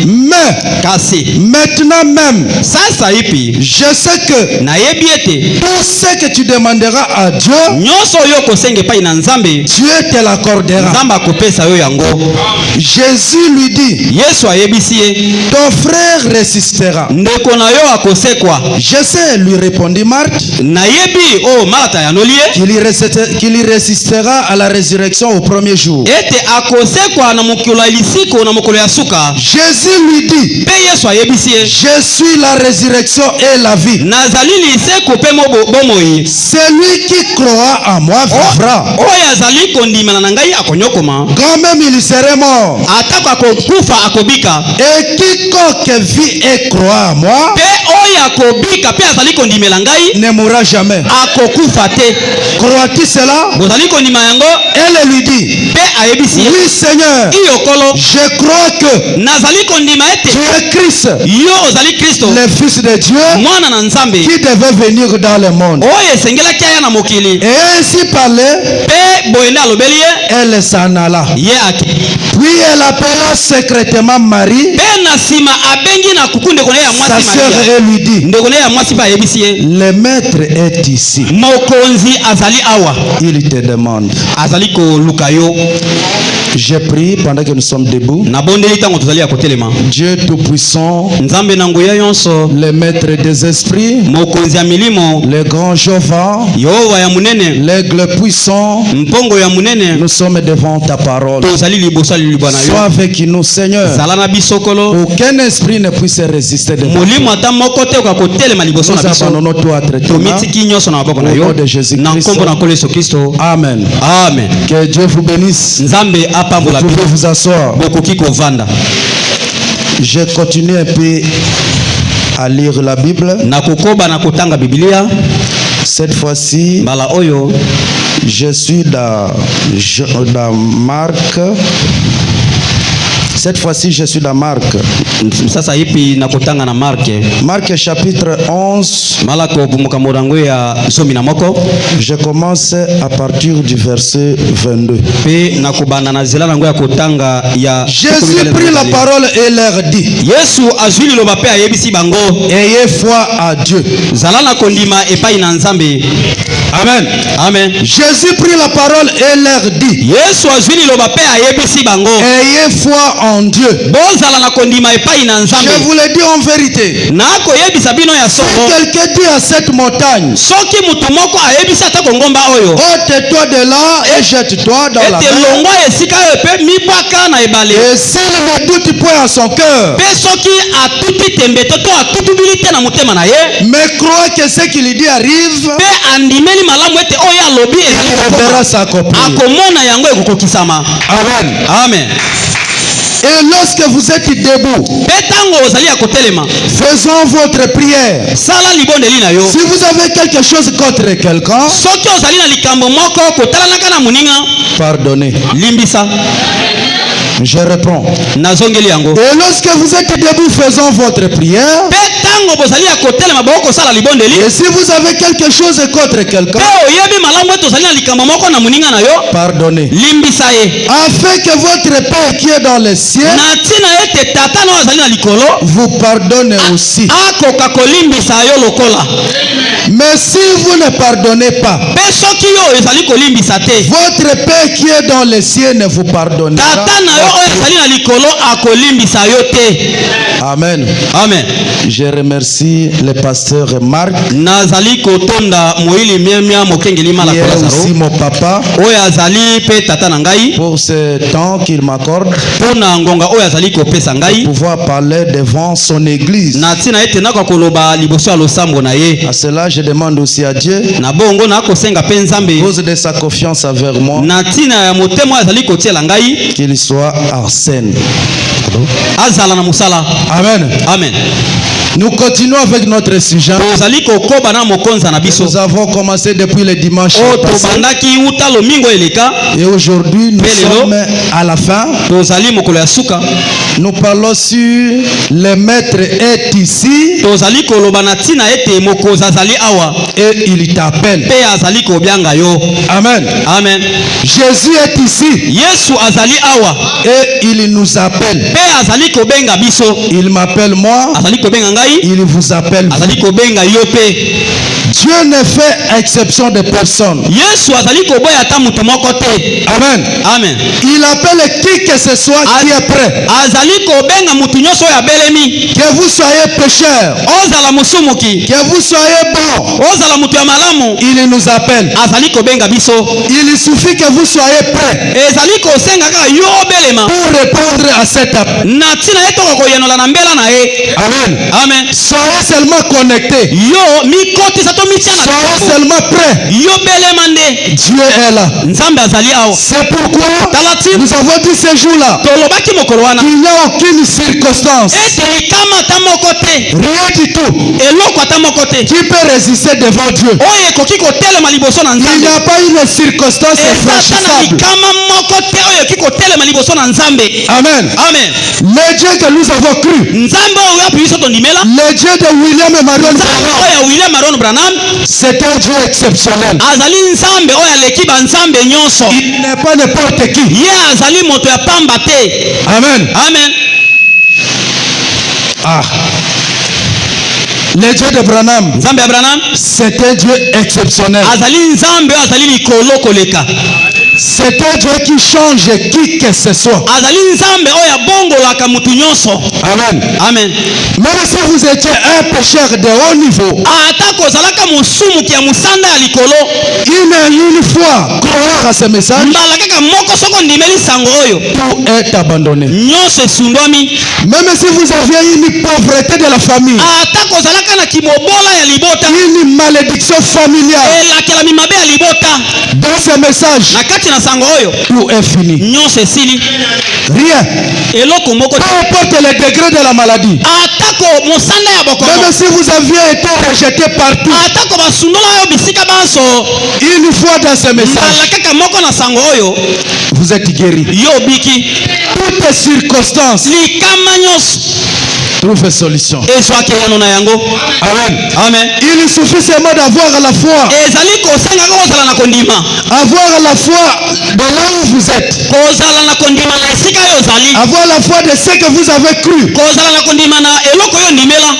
Mais kasi maintenant même, sasa ipi je sais que na yebi ete tout ce que tu demanderas à Dieu, nyonso yo kosenge pai na Nzambe, Dieu te l'accordera. Nzamba kopesa yo yango. Jésus lui dit, Yesu ayebisi ye, ton frère résistera. ndeko na yo akosekwa. Je sais, lui répondit Marthe, Na yebi o Martha ya nolie qu'il y résistera à la résurrection au premier jour. ete akosekwa na mokolo ya lisiko na mokolo ya suka. Jésus lui dit, Pe Yesu ayebisi ye, je suis la résurrection et la vie. nazali liseko pe bomoi. Celui qui croit en moi vivra. Oyo azali kondimana na ngai akonyokoma. Quand même il serait mort. Atako akokufa akobika. Et quiconque vit et croit en moi Pe oyo akobika pe azali kondimela ngai ne mourra jamais. akokufa te. Crois-tu cela? Bozali kondima yango? Elle lui dit, Pe ayebisi ye, oui Seigneur, iyo kolo je crois que nazali kondima tu ete es Christ, yo ozali Kristo, le Fils de Dieu, mwana na Nzambe qui devait venir dans le monde. oyo esengelaki aya na mokili. Et ainsi parlait, Pe boyende alobeli ye, elle s'en alla. ye ake. Puis elle appela secrètement Marie, Pe na nsima abengi na kuku ndeko na ye ya sa mwasi sœur, Maria. et lui dit, Ndeko na ye ya mwasi pe ayebisi ye, le maître est ici. mokonzi azali awa, Il te demande. azali koluka yo. J'ai prié pendant que nous sommes debout. Nabondeli ntango tozali ya kotelema. Dieu Tout-Puissant, Nzambe na nguya yonso, le maître des esprits, mokonzi ya milimo, le grand Jéhovah, Yehova ya munene, l'aigle puissant, mpongo ya munene, nous sommes devant ta parole. tozali liboso ya liloba na Sois yo. avec nous, Seigneur. Zala na biso kolo, Aucun esprit ne puisse résister devant molimo toi. ata moko te oka kotelema liboso Nous na biso. abandonnons toi à traitement. Tomitiki nyonso na maboko na Au yo, nom de Jésus-Christ. na nkombo na nkolo Yesu Kristo. Amen. Amen. Que Dieu vous bénisse. Nzambe Vous apambola pouvez bino. vous asseoir. Bokoki kovanda. Je continue un peu à lire la Bible. Na kokoba na kotanga Biblia. Cette fois-ci, Mbala oyo je suis dans Marc. Cette fois-ci, je suis dans Marc. sasa ipi na kotanga na Marke. Marc chapitre 11. Mala ko bumuka morango ya 11. Je commence à partir du verset 22. Pe na kubanda na zela nango ya kotanga ya. Jésus prit la parole et leur dit, Yesu azwi liloba pe ayebisi bango, ayez foi à Dieu. zala na kondima epai na Nzambe. Amen. Amen. Jésus prit la parole et leur dit, Yesu azwi liloba pe ayebisi bango, ayez foi en Dieu. bozala na kondima epai na Nzambe. Je vous le dis en vérité. Na koyebisa bino ya Si solo, quelqu'un dit à cette montagne, soki mutu moko ayebisi ata kongomba oyo, ôte-toi de là et jette-toi dans la ete mer. longwa esika oyo pe mibwaka na ebale. Et s'il ne doute point en son cœur, Pe soki atuti tembe to atutubili te na motema na ye, mais croit que ce qu'il dit arrive, pe andimeli malamu ete oyo alobi il verra s'accomplir. akomona yango ekokokisama. Amen. Amen. Et lorsque vous êtes debout, Pe tango ozali ya kotelema, faisons votre prière. sala libondeli na yo. Si vous avez quelque chose contre quelqu'un, Soki ozali na likambo moko kotalanaka na moninga, pardonnez. limbisa. Je réponds. Nazongeli yango. Et lorsque vous êtes debout, faisons votre prière. Pe tango bozali ya kotelema boko sala libondeli. Et si vous avez quelque chose contre quelqu'un, Pe oyebi malamu ete ozali na likambo moko na moninga na yo, pardonnez. limbisa ye. Afin que votre Père qui est dans les cieux Na ntina ete tata na oyo azali na likolo vous pardonne aussi. akoka kolimbisa yo lokola. Mais si vous ne pardonnez pas, Pe soki yo ezali kolimbisa te, votre Père qui est dans les cieux ne vous pardonnera. tata na yo oyo azali na likolo akolimbisa yo te. Amen. Amen. Je remercie le pasteur Marc, Nazali kotonda moili miamia mokengeli mala qui ko est Lazaro. aussi mon papa, Oyo azali pe tata na ngai, pour ce temps qu'il m'accorde, pona ngonga oyo azali kopesa ngai. pouvoir parler devant son église. Na ntina ete naka koloba liboso ya losambo na ye. À cela, je demande aussi à Dieu, Na bongo na kosenga pe Nzambe. cause de sa confiance envers moi, Na ntina ya motema oyo azali kotiela ngai, qu'il soit arsène. azala na musala. Amen. Amen. Nous continuons avec notre sujet. tozali kokoba na mokonza na biso Nous avons commencé depuis le dimanche o passé. tobandaki uta lomingo eleka Et aujourd'hui, nous Pelelo. sommes à la fin. tozali mokolo ya suka Nous parlons sur le maître est ici tozali koloba na ntina ete mokonzi azali awa et il t'appelle. mpe azali kobianga yo. Amen. Amen. Jésus est ici yesu azali awa et il nous appelle. mpe azali kobenga biso, Il m'appelle moi, azali kobenga ngai, il vous appelle vous. azali kobenga yo mpe. Dieu ne fait exception de personne. yesu azali koboya ata moto moko te. Amen. Amen. Il appelle qui que ce soit qui est prêt. azali kobenga motu nyonso oyo abelemi, Que vous soyez pécheur, ozala mosumuki, que vous soyez bon, ozala moto ya malamu, il nous appelle. azali kobenga biso. Il suffit que vous soyez prêt ezali kosenga kaka yo obelema pour répondre à cet appel. na ntina ye toka koyanola na mbela na ye. Amen. Amen. Soyez seulement connectés. yo mikotisa to mitia na Soyez tempo. seulement prêts. yo belema nde Dieu est là. nzambe azali awa. C'est pourquoi talati nous avons dit ce jour-là tolobaki mokolo wana qu'il n'y a aucune circonstance, ete likama ata moko te, rien du tout, eloko ata moko te qui peut résister devant Dieu. oyo ekoki kotelema liboso na Il n'y nzambe. a pas une circonstance eza ata na infranchissable. likama moko te oyo ekoki kotelema liboso na nzambe. Amen. Amen. Le Dieu que nous avons cru, nzambe oyo api biso tondimela, le Dieu de William et Marion nzambe Branham, oyo ya William Maron Branham c'est un Dieu exceptionnel. azali nzambe oyo aleki banzambe nyonso. Il n'est pas n'importe qui. ye azali moto ya pamba te. Amen. Amen. Ah. Le Dieu de Branham, nzambe ya Branham c'est un Dieu exceptionnel. azali nzambe oyo azali likolo koleka. C'est un Dieu qui change qui que ce soit. azali nzambe oyo abongolaka mutu nyonso. Amen. Amen. Même si vous étiez un pécheur de haut niveau, ata kozalaka mosumuki ya mosanda ya likolo, une fois croire à ce message mbala kaka moko soko ndimeli sango oyo, pour être abandonné. nyonso esundwami. Même si vous aviez une pauvreté de la famille, ata kozalaka na kimobola ya libota, une malédiction familiale, elakelami mabe ya libota, dans ce message, na kati na sango oyo tout est fini. nyonso esili. Rien. eloko moko Peu te. importe le degré de la maladie. atako mosanda ya bokono, Même si vous aviez été rejeté partout, atako basundola yo bisika banso, une fois dans ce mbala message, kaka moko na sango oyo vous êtes guéri. yo biki. Toutes circonstances likama nyonso trouvent solution. ezwaki yano na yango. Amen. Amen. Il suffit seulement d'avoir la foi. ezali kosenga kaka kozala na kondima, Avoir la foi de là où vous êtes. kozala na kondima na esika oyo ozali, Avoir la foi de ce que vous avez cru. kozala na kondima na eloko oyo ndimela.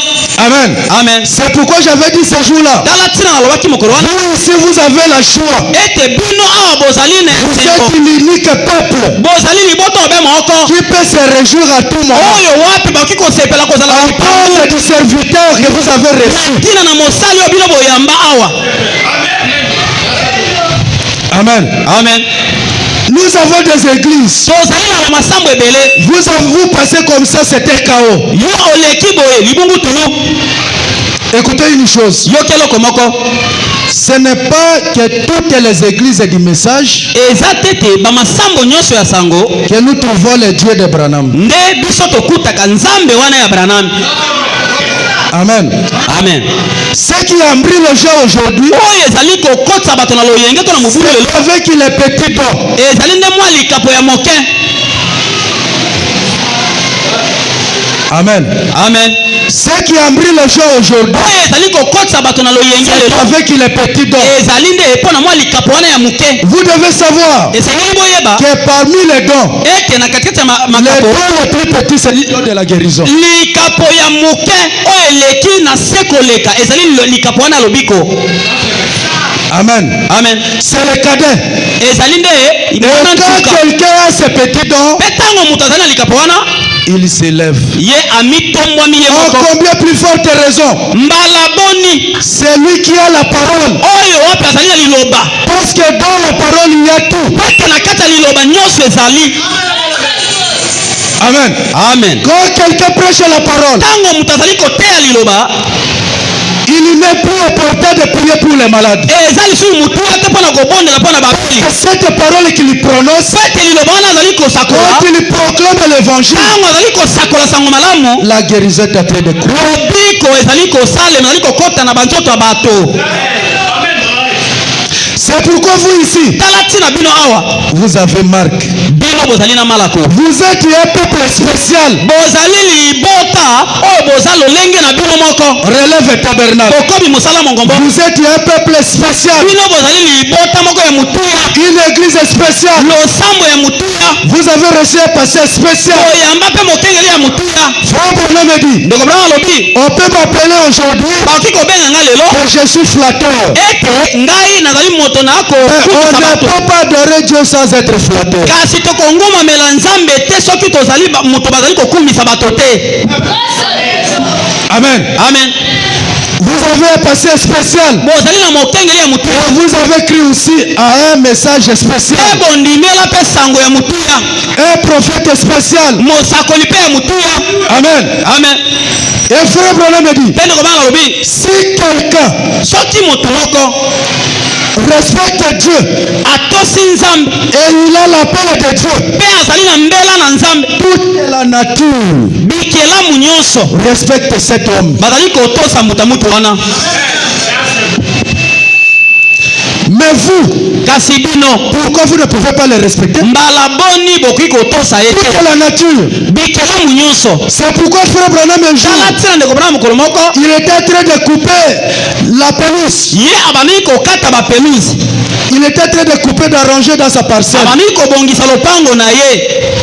Amen. Amen. C'est pourquoi j'avais dit ce jour-là. tala ntina nalobaki mokolo wana Vous, si vous avez la choix, ete bino awa bozali na vous esengo, êtes l'unique peuple bozali liboto obe moko qui peut se réjouir à tout moment. oyo wapi bakoki kosepela kozala na À lipangu cause du serviteur que vous avez na reçu. ntina na mosali oyo bino boyamba awa. Amen. Amen. Nous avons des églises. tozali na bamasambo ebele, Vous passez comme ça, c'était chaos. yo oleki boye libungu tunu. Écoutez une chose. yo keloko moko Ce n'est pas que toutes les églises du message eza tete bamasambo nyonso ya sango que nous trouvons le Dieu de Branham. nde biso tokutaka nzambe wana ya Branham. Amen. Amen. Ce qui a pris le jeu aujourd'hui, oyo ezali kokotisa bato na loyenge to na mobulu lelo, c'est avec les petits dons. ezali nde mwa likapo ya moke. Amen. Amen. Ce qui a pris le jeu aujourd'hui, oyo ezali kokotisa bato na loyenge c'est lelo, avec les petits dons. ezali nde mpo na mwa likapo wana ya moke. Vous devez savoir esengeli boyeba que parmi les dons, ete na katikati ya les makapo, dons les plus petits, c'est le don de la guérison. likapo ya moke oyo eleki na se koleka ezali likapo wana ya lobiko. Amen. Amen. C'est le cadet. ezali nde Et mwana quand ntuka. quelqu'un a ce petit don, mpe ntango moto azali na likapo wana, il s'élève. ye amitombwami ye En moko. combien plus forte raison, mbala boni c'est lui qui a la parole. oyo wapi azali na liloba, Parce que dans la parole, il y a tout. ete na kati ya liloba nyonso ezali. Amen. Amen. Quand quelqu'un prêche la parole, ntango moto azali koteya liloba, Il n'est plus opportun de prier pour les malades. Cette parole qu'il prononce, quand il proclame l'évangile, la guérison est en train de c'est pourquoi vous ici, vous avez marque. Vous êtes un peuple spécial. Relève tabernacle. Vous êtes un peuple spécial. Une église spéciale. Vous avez reçu un passé spécial. Frère Branham me dit, on peut m'appeler aujourd'hui que je suis flatteur. On ne peut pas adorer Dieu sans être flatté. Amen. Amen. Vous avez un passé spécial. Vous avez cru aussi à un message spécial. Un prophète spécial. Amen. Amen. Et frère Branham me dit, si quelqu'un respecte Dieu et il a la paix de Dieu, toute la nature respecte cet homme. Mais vous, pourquoi vous ne pouvez pas le respecter? Toute la nature. C'est pourquoi frère Branham un jour, il était en train de couper la pelouse. Il était en train de couper, d'arranger dans sa parcelle.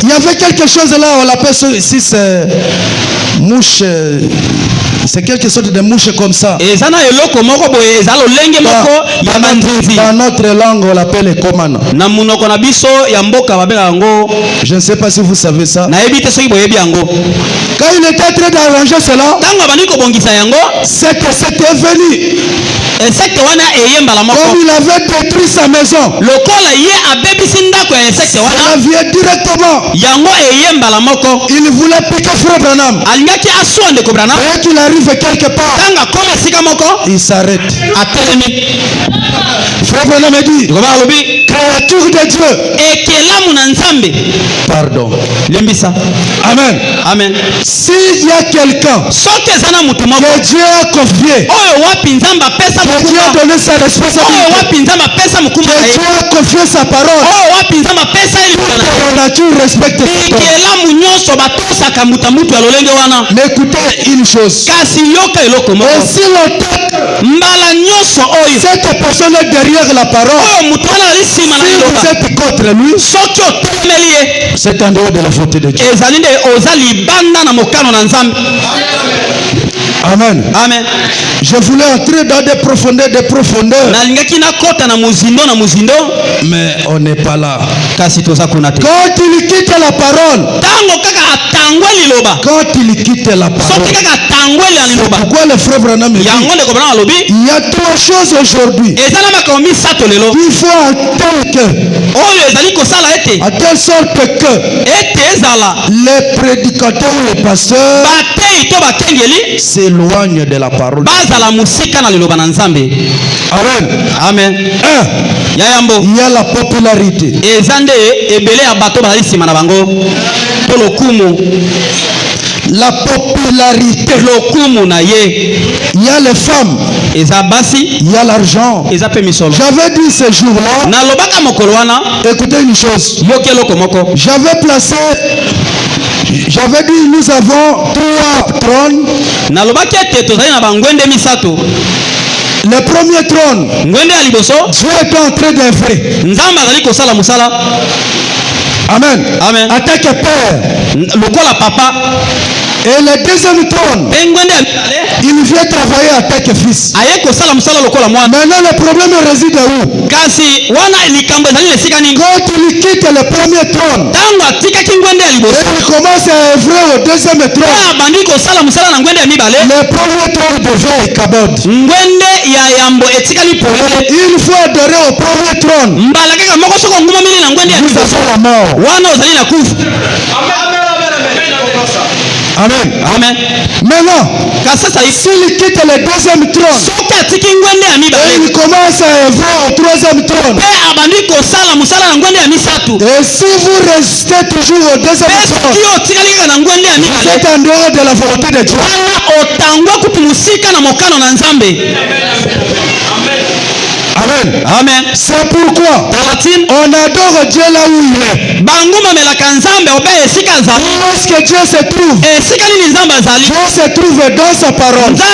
Il y avait quelque chose là, on l'appelle ici, c'est mouche. C'est quelque sorte de mouche comme ça. Dans notre langue, on l'appelle komana. Je ne sais pas si vous savez ça. Quand il était en train d'arranger cela, c'est que c'était venu. Comme il avait détruit sa maison, ça vient directement. Il voulait piquer frère Branham. Et qu'il arrive quelque part, il s'arrête. Frère Branham me dit, créature de Dieu. Pardon. Amen. Amen. S'il y a quelqu'un que Dieu a confié, que Dieu a donné sa responsabilité, que Dieu a confié sa parole, la nature respecte cet homme. Mais écoutez une chose, aussi longtemps cette personne est derrière la parole, si vous êtes contre lui, c'est en dehors de la volonté de Dieu. Amen. Amen. Je voulais entrer dans des profondeurs, mais on n'est pas là. Quand il quitte la parole, pourquoi le frère Branham dit, il y a trois choses aujourd'hui. Il faut à telle sorte que les prédicateurs, les pasteurs s'éloignent de la parole. Amen. Amen. Il y a la popularité. La popularité. Il y a les femmes. Il y a l'argent. J'avais dit ce jour-là, écoutez une chose. J'avais dit nous avons 3 trônes. Le premier trône, Dieu est en train d'œuvrer. Amen. Amen. En tant que père. Papa. Et le deuxième trône, il vient travailler en tant que fils. Maintenant le problème réside où? Quand il quitte le premier trône, il commence à œuvrer au deuxième trône. Le premier trône devient Kabod. Il faut adorer au premier trône. Vous avez la mort. Amen. Amen. Maintenant, s'il quitte le deuxième trône, et il commence à œuvrer au troisième trône, et si vous restez toujours au deuxième trône, vous êtes en dehors de la volonté de Dieu. Amen. Amen. C'est pourquoi on adore Dieu là où il est. Lorsque Dieu se trouve, Dieu se trouve dans sa parole. Là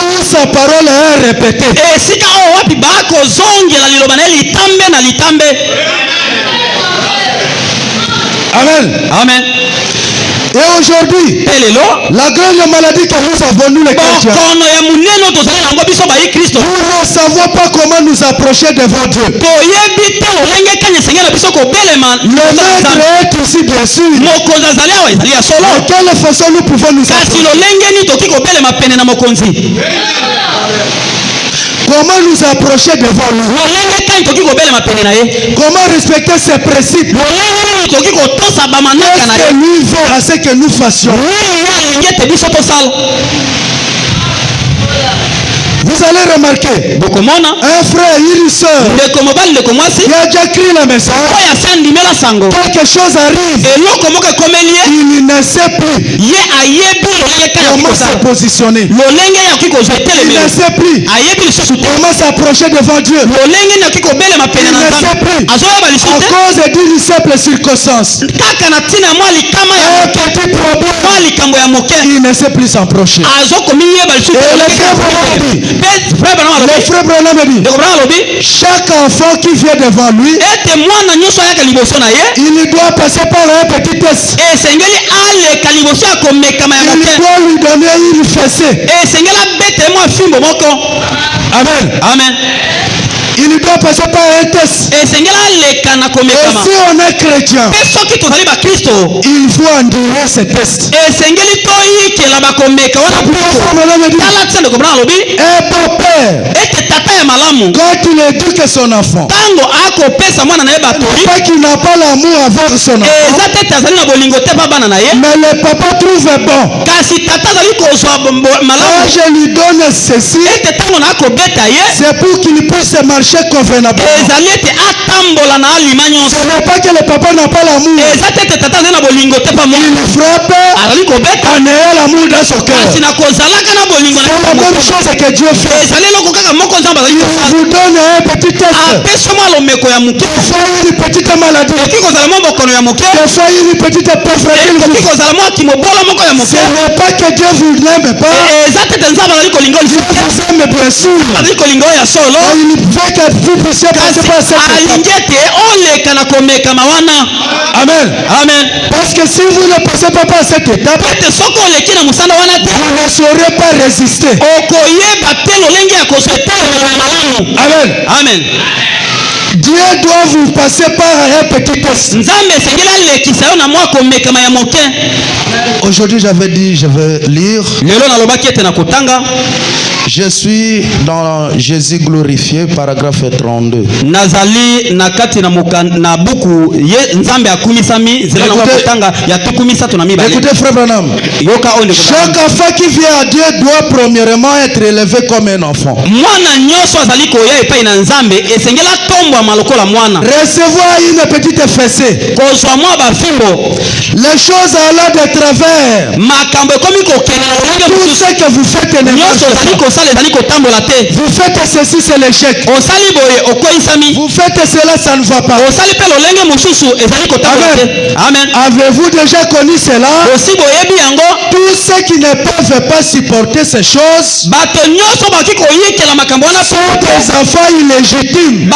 où sa parole est répétée. Amen. Amen. Et aujourd'hui, la grande maladie que nous avons, nous les chrétiens, nous ne savons pas comment nous approcher devant Dieu. Le maître est aussi bien sûr. De quelle façon nous pouvons nous approcher? Comment nous approcher devant lui? Comment respecter ses principes? Qu'est-ce que lui veut à ce que nous fassions? Vous allez remarquer, un frère, une soeur qui a déjà écrit le message, quelque chose arrive, il ne sait plus comment se positionner, il ne sait plus comment s'approcher devant Dieu, il ne sait plus à cause d'une simple circonstance, un petit problème, il ne sait plus s'approcher. Le frère Branham dit, chaque enfant qui vient devant lui, il doit passer par un petit test. Il doit lui donner une fessée. Amen. Amen. Il doit passer par un test. Et si on est chrétien, il faut endurer ce test. Un bon père, quand il éduque son enfant, pas qu'il n'a pas l'amour avec son enfant, mais le papa trouve bon, quand je lui donne ceci, c'est pour qu'il puisse marcher convenablement. Ce n'est pas que le papa n'a pas l'amour. Il frappe en ayant l'amour dans son cœur. C'est la même chose que Dieu fait. Il vous donne un petit test. Des fois une petite maladie. Des fois une petite pauvreté. Ce n'est pas que Dieu vous n'aime pas. Il vous aime bien sûr. Il veut que vous puissiez passer par cette étape. Amen. Amen. Parce que si vous ne passez pas par cette étape, vous ne saurez pas résister. Amen. Amen. Dieu doit vous passer par un petit test. Aujourd'hui, j'avais dit, je vais lire. Je suis dans Jésus glorifié, paragraphe 32. Écoutez, frère Branham. Chaque enfant qui vient à Dieu doit premièrement être élevé comme un enfant. Recevoir une petite fessée. Les choses allant de travers. Tout ce que vous faites ne marche pas. Vous faites ceci, c'est l'échec. Vous faites cela, ça ne va pas. Amen. Avez-vous déjà connu cela? Tous ceux qui ne peuvent pas supporter ces choses sont des enfants illégitimes.